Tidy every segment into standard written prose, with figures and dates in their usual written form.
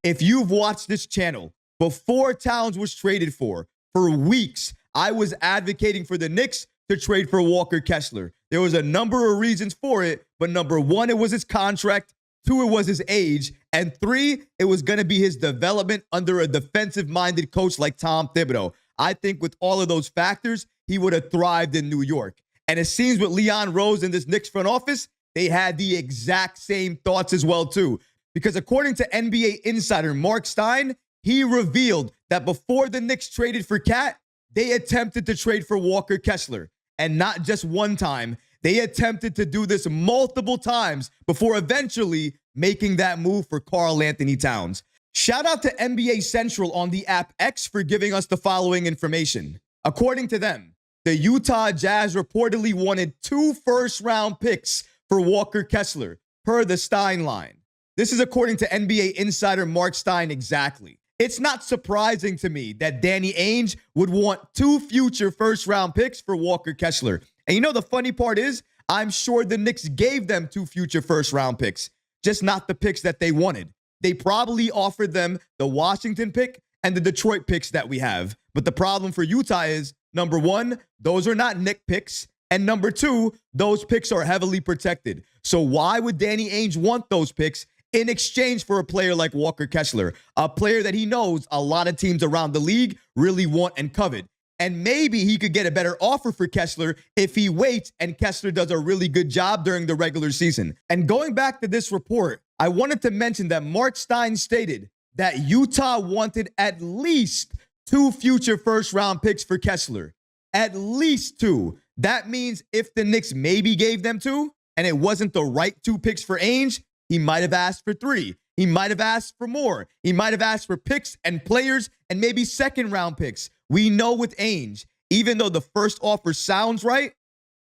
If you've watched this channel, before Towns was traded for weeks, I was advocating for the Knicks to trade for Walker Kessler. There was a number of reasons for it, but number one, it was his contract. Two, it was his age. And three, it was going to be his development under a defensive-minded coach like Tom Thibodeau. I think with all of those factors, he would have thrived in New York. And it seems with Leon Rose and this Knicks front office, they had the exact same thoughts as well, too. Because according to NBA insider Mark Stein, he revealed that before the Knicks traded for Cat, they attempted to trade for Walker Kessler. And not just one time. They attempted to do this multiple times before eventually making that move for Karl-Anthony Towns. Shout out to NBA Central on the app X for giving us the following information. According to them, the Utah Jazz reportedly wanted 2 first-round picks for Walker Kessler, per the Stein line. This is according to NBA insider Mark Stein exactly. It's not surprising to me that Danny Ainge would want 2 future first-round picks for Walker Kessler. And you know the funny part is, I'm sure the Knicks gave them 2 future first-round picks, just not the picks that they wanted. They probably offered them the Washington pick and the Detroit picks that we have. But the problem for Utah is, number one, those are not Knick picks. And number two, those picks are heavily protected. So why would Danny Ainge want those picks in exchange for a player like Walker Kessler, a player that he knows a lot of teams around the league really want and covet? And maybe he could get a better offer for Kessler if he waits and Kessler does a really good job during the regular season. And going back to this report, I wanted to mention that Mark Stein stated that Utah wanted at least 2 future first-round picks for Kessler. At least 2. That means if the Knicks maybe gave them 2 and it wasn't the right 2 picks for Ainge, he might have asked for 3. He might have asked for more. He might have asked for picks and players and maybe second-round picks. We know with Ainge, even though the first offer sounds right,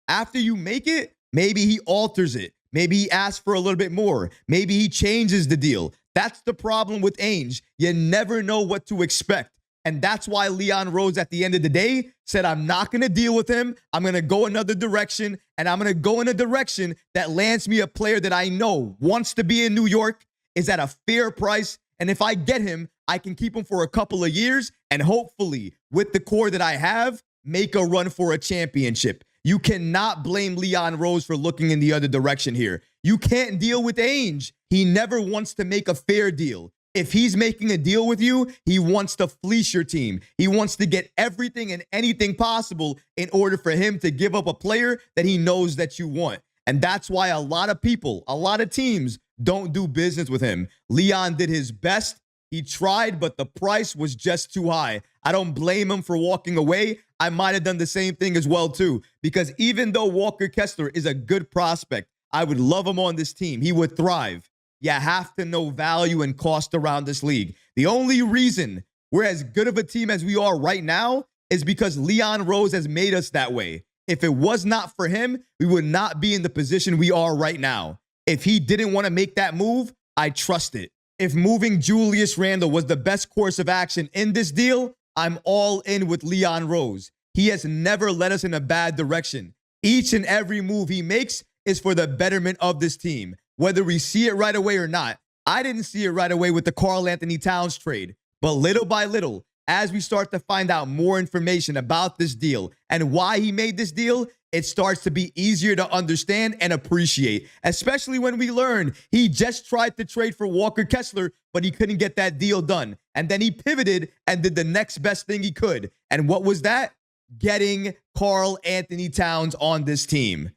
after you make it, maybe he alters it. Maybe he asks for a little bit more. Maybe he changes the deal. That's the problem with Ainge. You never know what to expect. And that's why Leon Rose, at the end of the day, said, I'm not going to deal with him. I'm going to go another direction, and I'm going to go in a direction that lands me a player that I know wants to be in New York, is at a fair price, and if I get him, I can keep him for a couple of years, and hopefully, with the core that I have, make a run for a championship. You cannot blame Leon Rose for looking in the other direction here. You can't deal with Ainge. He never wants to make a fair deal. If he's making a deal with you, he wants to fleece your team. He wants to get everything and anything possible in order for him to give up a player that he knows that you want. And that's why a lot of people, a lot of teams don't do business with him. Leon did his best. He tried, but the price was just too high. I don't blame him for walking away. I might have done the same thing as well, too, because even though Walker Kessler is a good prospect, I would love him on this team. He would thrive. You have to know value and cost around this league. The only reason we're as good of a team as we are right now is because Leon Rose has made us that way. If it was not for him, we would not be in the position we are right now. If he didn't want to make that move, I trust it. If moving Julius Randle was the best course of action in this deal, I'm all in with Leon Rose. He has never led us in a bad direction. Each and every move he makes is for the betterment of this team. Whether we see it right away or not, I didn't see it right away with the Karl-Anthony Towns trade. But little by little, as we start to find out more information about this deal and why he made this deal, it starts to be easier to understand and appreciate, especially when we learn he just tried to trade for Walker Kessler, but he couldn't get that deal done. And then he pivoted and did the next best thing he could. And what was that? Getting Karl-Anthony Towns on this team.